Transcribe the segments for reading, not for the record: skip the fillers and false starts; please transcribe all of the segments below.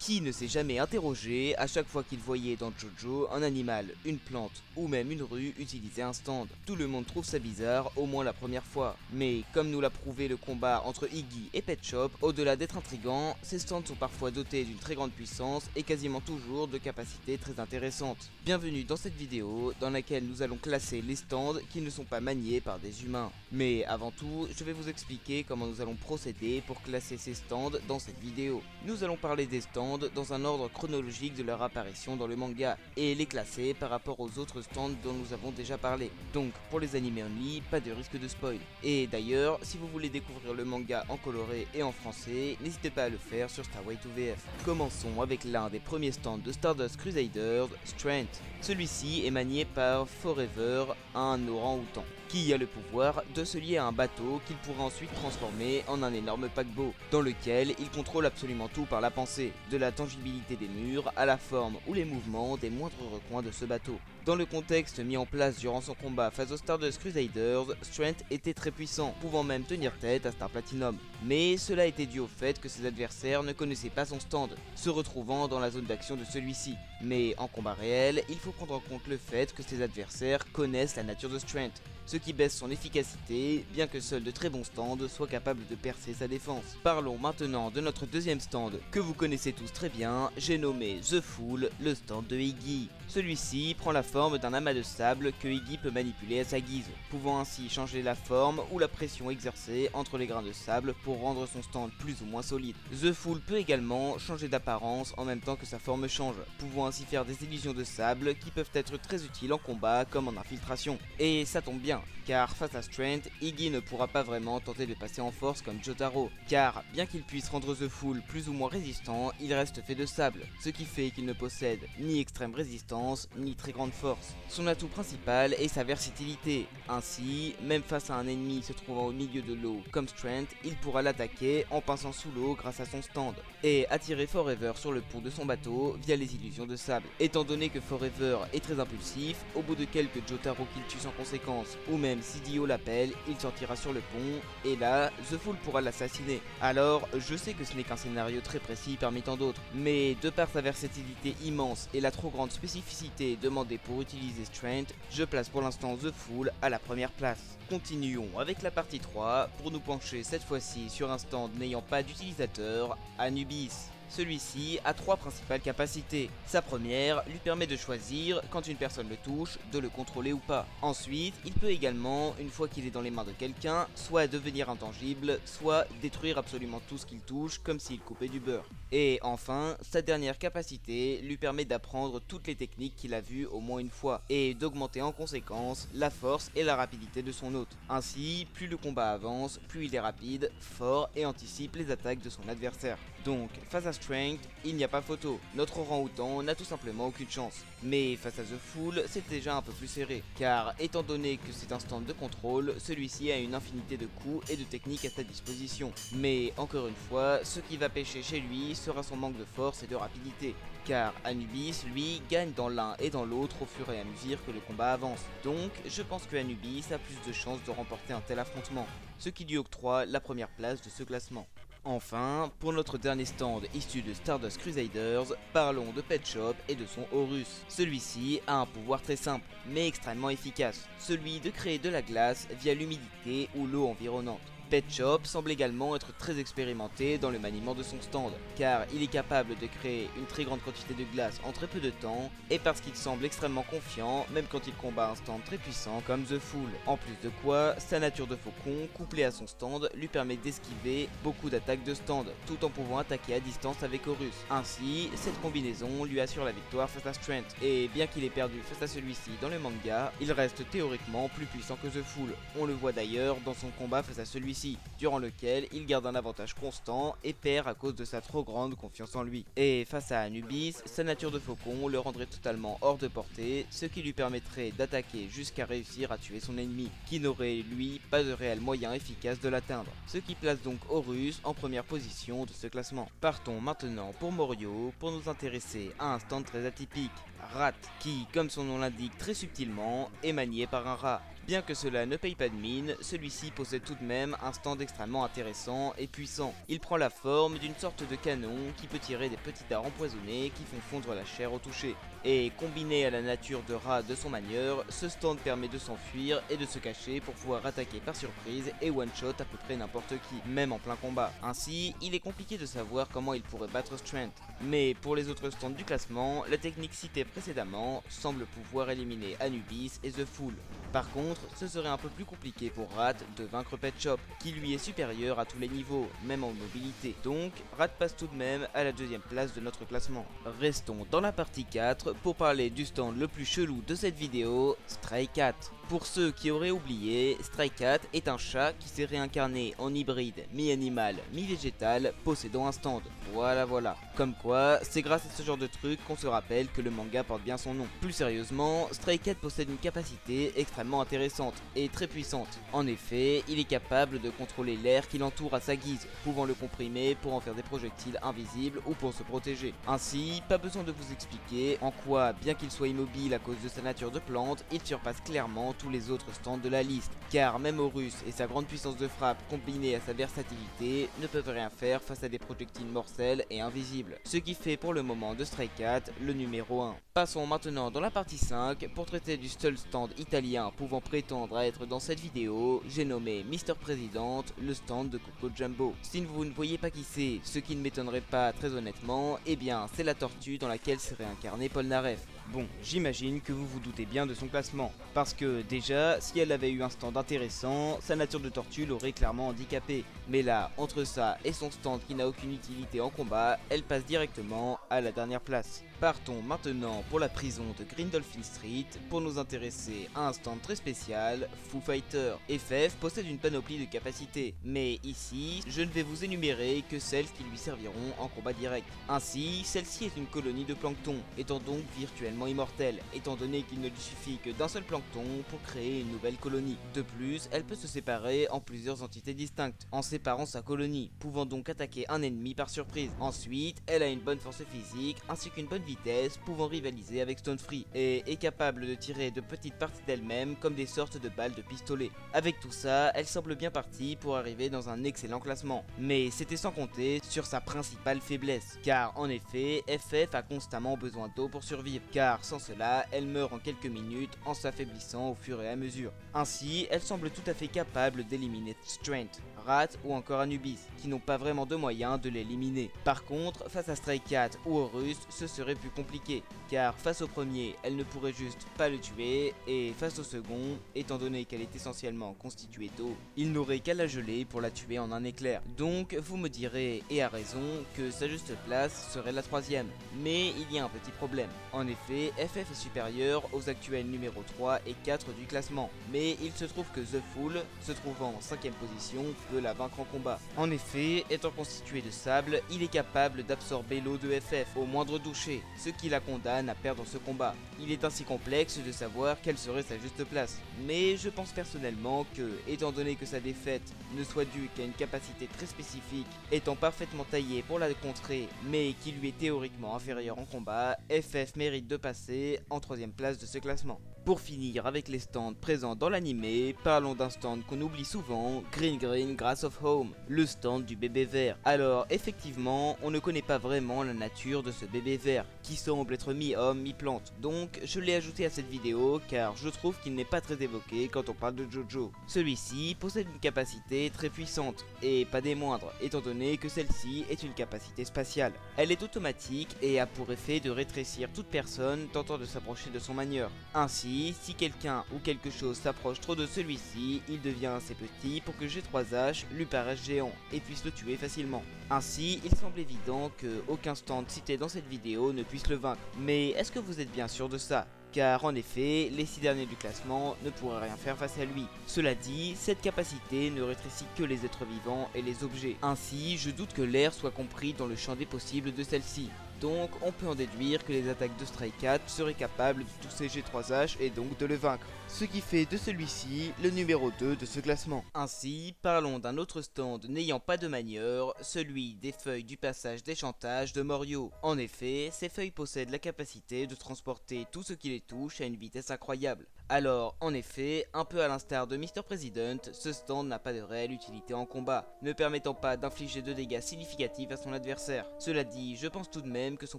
Qui ne s'est jamais interrogé à chaque fois qu'il voyait dans JoJo un animal, une plante ou même une rue utiliser un stand? Tout le monde trouve ça bizarre, au moins la première fois. Mais comme nous l'a prouvé le combat entre Iggy et Pet Shop, au-delà d'être intrigants, ces stands sont parfois dotés d'une très grande puissance et quasiment toujours de capacités très intéressantes. Bienvenue dans cette vidéo dans laquelle nous allons classer les stands qui ne sont pas maniés par des humains. Mais avant tout, je vais vous expliquer comment nous allons procéder pour classer ces stands dans cette vidéo. Nous allons parler des stands dans un ordre chronologique de leur apparition dans le manga et les classer par rapport aux autres stands dont nous avons déjà parlé. Donc pour les animés only, pas de risque de spoil. Et d'ailleurs, si vous voulez découvrir le manga en coloré et en français, n'hésitez pas à le faire sur Starway to VF. Commençons avec l'un des premiers stands de Stardust Crusaders, Strength. Celui-ci est manié par Forever, un orang-outan, qui a le pouvoir de se lier à un bateau qu'il pourra ensuite transformer en un énorme paquebot, dans lequel il contrôle absolument tout par la pensée, de la tangibilité des murs à la forme ou les mouvements des moindres recoins de ce bateau. Dans le contexte mis en place durant son combat face aux Stardust Crusaders, Strength était très puissant, pouvant même tenir tête à Star Platinum. Mais cela était dû au fait que ses adversaires ne connaissaient pas son stand, se retrouvant dans la zone d'action de celui-ci. Mais en combat réel, il faut prendre en compte le fait que ses adversaires connaissent la nature de Strength, ce qui baisse son efficacité, bien que seuls de très bons stands soient capables de percer sa défense. Parlons maintenant de notre deuxième stand, que vous connaissez tous très bien, j'ai nommé The Fool, le stand de Iggy. Celui-ci prend la forme d'un amas de sable que Iggy peut manipuler à sa guise, pouvant ainsi changer la forme ou la pression exercée entre les grains de sable pour rendre son stand plus ou moins solide. The Fool peut également changer d'apparence en même temps que sa forme change, pouvant ainsi faire des illusions de sable qui peuvent être très utiles en combat comme en infiltration. Et ça tombe bien, car face à Strength, Iggy ne pourra pas vraiment tenter de passer en force comme Jotaro, car bien qu'il puisse rendre The Fool plus ou moins résistant, il reste fait de sable, ce qui fait qu'il ne possède ni extrême résistance, ni très grande force. Son atout principal est sa versatilité, ainsi, même face à un ennemi se trouvant au milieu de l'eau comme Strength, il pourra l'attaquer en pinçant sous l'eau grâce à son stand, et attirer Forever sur le pont de son bateau via les illusions de sable. Étant donné que Forever est très impulsif, au bout de quelques Jotaro qu'il tue sans conséquence, ou même si Dio l'appelle, il sortira sur le pont, et là, The Fool pourra l'assassiner. Alors, je sais que ce n'est qu'un scénario très précis parmi tant d'autres, mais de par sa versatilité immense et la trop grande spécificité demandée pour utiliser Strength, je place pour l'instant The Fool à la première place. Continuons avec la partie 3 pour nous pencher cette fois-ci sur un stand n'ayant pas d'utilisateur, Anubis. Celui-ci a trois principales capacités. Sa première lui permet de choisir, quand une personne le touche, de le contrôler ou pas. Ensuite, il peut également, une fois qu'il est dans les mains de quelqu'un, soit devenir intangible, soit détruire absolument tout ce qu'il touche, comme s'il coupait du beurre. Et enfin, sa dernière capacité lui permet d'apprendre toutes les techniques qu'il a vues au moins une fois, et d'augmenter en conséquence la force et la rapidité de son hôte. Ainsi, plus le combat avance, plus il est rapide, fort et anticipe les attaques de son adversaire. Donc, face à Strength, il n'y a pas photo, notre orang-outan n'a tout simplement aucune chance. Mais face à The Fool, c'est déjà un peu plus serré, car étant donné que c'est un stand de contrôle, celui-ci a une infinité de coups et de techniques à sa disposition. Mais encore une fois, ce qui va pêcher chez lui sera son manque de force et de rapidité, car Anubis, lui, gagne dans l'un et dans l'autre au fur et à mesure que le combat avance. Donc, je pense que Anubis a plus de chances de remporter un tel affrontement, ce qui lui octroie la première place de ce classement. Enfin, pour notre dernier stand issu de Stardust Crusaders, parlons de Pet Shop et de son Horus. Celui-ci a un pouvoir très simple, mais extrêmement efficace, celui de créer de la glace via l'humidité ou l'eau environnante. Pet Shop semble également être très expérimenté dans le maniement de son stand, car il est capable de créer une très grande quantité de glace en très peu de temps, et parce qu'il semble extrêmement confiant, même quand il combat un stand très puissant comme The Fool. En plus de quoi, sa nature de faucon, couplée à son stand, lui permet d'esquiver beaucoup d'attaques de stand, tout en pouvant attaquer à distance avec Horus. Ainsi, cette combinaison lui assure la victoire face à Strength, et bien qu'il ait perdu face à celui-ci dans le manga, il reste théoriquement plus puissant que The Fool. On le voit d'ailleurs dans son combat face à celui-ci, durant lequel il garde un avantage constant et perd à cause de sa trop grande confiance en lui. Et face à Anubis, sa nature de faucon le rendrait totalement hors de portée, ce qui lui permettrait d'attaquer jusqu'à réussir à tuer son ennemi, qui n'aurait lui pas de réel moyen efficace de l'atteindre, ce qui place donc Horus en première position de ce classement. Partons maintenant pour Morio pour nous intéresser à un stand très atypique, Rat, qui, comme son nom l'indique très subtilement, est manié par un rat. Bien que cela ne paye pas de mine, celui-ci possède tout de même un stand extrêmement intéressant et puissant. Il prend la forme d'une sorte de canon qui peut tirer des petits dards empoisonnés qui font fondre la chair au toucher. Et combiné à la nature de rat de son manieur, ce stand permet de s'enfuir et de se cacher pour pouvoir attaquer par surprise et one-shot à peu près n'importe qui, même en plein combat. Ainsi, il est compliqué de savoir comment il pourrait battre Strength. Mais pour les autres stands du classement, la technique citée précédemment semble pouvoir éliminer Anubis et The Fool. Par contre, ce serait un peu plus compliqué pour Rat de vaincre Pet Shop, qui lui est supérieur à tous les niveaux, même en mobilité. Donc, Rat passe tout de même à la deuxième place de notre classement. Restons dans la partie 4 pour parler du stand le plus chelou de cette vidéo, Stray Cat. Pour ceux qui auraient oublié, Stray Cat est un chat qui s'est réincarné en hybride, mi-animal, mi-végétal, possédant un stand. Voilà. Comme quoi, c'est grâce à ce genre de truc qu'on se rappelle que le manga porte bien son nom. Plus sérieusement, Stray Cat possède une capacité extrêmement intéressante et très puissante. En effet, il est capable de contrôler l'air qui l'entoure à sa guise, pouvant le comprimer pour en faire des projectiles invisibles ou pour se protéger. Ainsi, pas besoin de vous expliquer en quoi, bien qu'il soit immobile à cause de sa nature de plante, il surpasse clairement tous les autres stands de la liste, car même Horus et sa grande puissance de frappe combinée à sa versatilité ne peuvent rien faire face à des projectiles mortels et invisibles, ce qui fait pour le moment de Stray Cat le numéro 1. Passons maintenant dans la partie 5 pour traiter du seul stand italien pouvant prétendre à être dans cette vidéo. J'ai nommé Mister President, le stand de Coco Jumbo. Si vous ne voyez pas qui c'est, ce qui ne m'étonnerait pas très honnêtement, eh bien c'est la tortue dans laquelle s'est réincarné Polnareff. Bon, j'imagine que vous vous doutez bien de son classement, parce que déjà, si elle avait eu un stand intéressant, sa nature de tortue l'aurait clairement handicapée. Mais là, entre ça et son stand qui n'a aucune utilité en combat, elle passe directement à la dernière place. Partons maintenant pour la prison de Grindolphin Street pour nous intéresser à un stand très spécial, Foo Fighter. FF possède une panoplie de capacités, mais ici, je ne vais vous énumérer que celles qui lui serviront en combat direct. Ainsi, celle-ci est une colonie de plancton, étant donc virtuellement immortelle, étant donné qu'il ne lui suffit que d'un seul plancton pour créer une nouvelle colonie. De plus, elle peut se séparer en plusieurs entités distinctes, en séparant sa colonie, pouvant donc attaquer un ennemi par surprise. Ensuite, elle a une bonne force physique, ainsi qu'une bonne vitesse, pouvant rivaliser avec Stonefree, et est capable de tirer de petites parties d'elle-même comme des sortes de balles de pistolet. Avec tout ça, elle semble bien partie pour arriver dans un excellent classement. Mais c'était sans compter sur sa principale faiblesse, car en effet, FF a constamment besoin d'eau pour survivre, car sans cela, elle meurt en quelques minutes en s'affaiblissant au fur et à mesure. Ainsi, elle semble tout à fait capable d'éliminer Strength, Rat ou encore Anubis, qui n'ont pas vraiment de moyens de l'éliminer. Par contre, face à Stray Cat ou Horus, ce serait plus compliqué, car face au premier, elle ne pourrait juste pas le tuer, et face au second, étant donné qu'elle est essentiellement constituée d'eau, il n'aurait qu'à la geler pour la tuer en un éclair. Donc, vous me direz, et à raison, que sa juste place serait la troisième. Mais il y a un petit problème. En effet, FF est supérieur aux actuels numéros 3 et 4 du classement, mais il se trouve que The Fool, se trouvant en 5ème position, peut la vaincre en combat. En effet, étant constitué de sable, il est capable d'absorber l'eau de FF au moindre toucher, ce qui la condamne à perdre ce combat. Il est ainsi complexe de savoir quelle serait sa juste place. Mais je pense personnellement que, étant donné que sa défaite ne soit due qu'à une capacité très spécifique, étant parfaitement taillée pour la contrer, mais qui lui est théoriquement inférieure en combat, FF mérite de passer en 3ème place de ce classement. Pour finir avec les stands présents dans l'anime, parlons d'un stand qu'on oublie souvent, Green Green Grass of Home, le stand du bébé vert. Alors effectivement, on ne connaît pas vraiment la nature de ce bébé vert, qui semble être mi-homme, mi-plante. Donc je l'ai ajouté à cette vidéo car je trouve qu'il n'est pas très évoqué quand on parle de Jojo. Celui-ci possède une capacité très puissante, et pas des moindres, étant donné que celle-ci est une capacité spatiale. Elle est automatique et a pour effet de rétrécir toute personne tentant de s'approcher de son manieur. Ainsi, si quelqu'un ou quelque chose s'approche trop de celui-ci, il devient assez petit pour que G3H lui paraisse géant et puisse le tuer facilement. Ainsi, il semble évident que aucun stand cité dans cette vidéo ne puisse le vaincre. Mais est-ce que vous êtes bien sûr de ça ? Car en effet, les 6 derniers du classement ne pourraient rien faire face à lui. Cela dit, cette capacité ne rétrécit que les êtres vivants et les objets. Ainsi, je doute que l'air soit compris dans le champ des possibles de celle-ci. Donc on peut en déduire que les attaques de Stray Cat seraient capables de toucher G3H et donc de le vaincre. Ce qui fait de celui-ci le numéro 2 de ce classement. Ainsi, parlons d'un autre stand n'ayant pas de manieur, celui des feuilles du passage des chantages de Morio. En effet, ces feuilles possèdent la capacité de transporter tout ce qui les touche à une vitesse incroyable. Alors, en effet, un peu à l'instar de Mr. President, ce stand n'a pas de réelle utilité en combat, ne permettant pas d'infliger de dégâts significatifs à son adversaire. Cela dit, je pense tout de même que son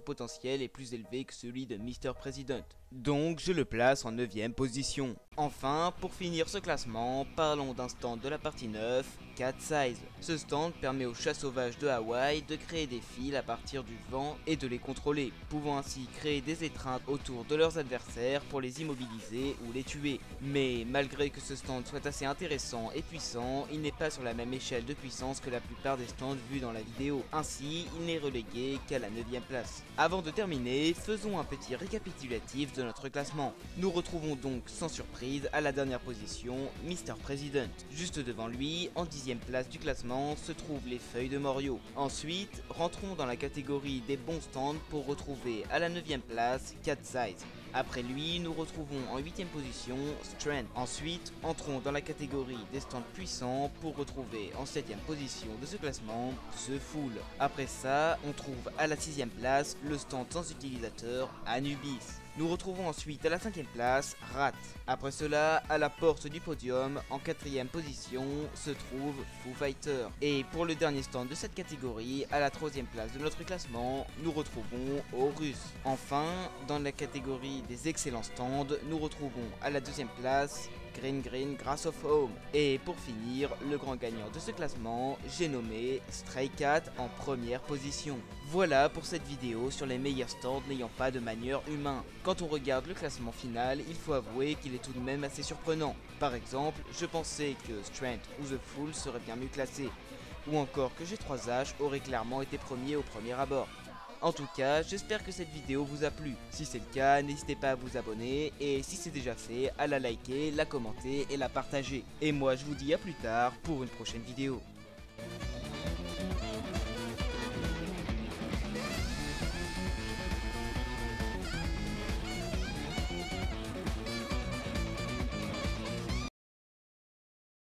potentiel est plus élevé que celui de Mr. President. Donc, je le place en 9ème position. Enfin, pour finir ce classement, parlons d'un stand de la partie 9, Cat Size. Ce stand permet aux chats sauvages de Hawaï de créer des fils à partir du vent et de les contrôler, pouvant ainsi créer des étreintes autour de leurs adversaires pour les immobiliser ou les tuer. Mais malgré que ce stand soit assez intéressant et puissant, il n'est pas sur la même échelle de puissance que la plupart des stands vus dans la vidéo. Ainsi, il n'est relégué qu'à la 9ème place. Avant de terminer, faisons un petit récapitulatif de notre classement. Nous retrouvons donc sans surprise à la dernière position Mr. President. Juste devant lui, en 10ème place du classement, se trouvent les feuilles de Morio. Ensuite, rentrons dans la catégorie des bons stands pour retrouver à la 9ème place Cat Size. Après lui, nous retrouvons en 8ème position Strength. Ensuite, entrons dans la catégorie des stands puissants pour retrouver en 7ème position de ce classement The Fool. Après ça, on trouve à la 6ème place le stand sans utilisateur Anubis. Nous retrouvons ensuite à la 5ème place Rat. Après cela, à la porte du podium, en 4ème position, se trouve Foo Fighter. Et pour le dernier stand de cette catégorie, à la 3ème place de notre classement, nous retrouvons Horus. Enfin, dans la catégorie des excellents stands, nous retrouvons à la 2ème place Green Grass of Home. Et pour finir, le grand gagnant de ce classement, j'ai nommé Stray Cat en première position. Voilà pour cette vidéo sur les meilleurs stands n'ayant pas de manieur humain. Quand on regarde le classement final, il faut avouer qu'il est tout de même assez surprenant. Par exemple, je pensais que Strength ou The Fool seraient bien mieux classés, ou encore que G3H aurait clairement été premier au premier abord. En tout cas, j'espère que cette vidéo vous a plu. Si c'est le cas, n'hésitez pas à vous abonner et si c'est déjà fait, à la liker, la commenter et la partager. Et moi je vous dis à plus tard pour une prochaine vidéo.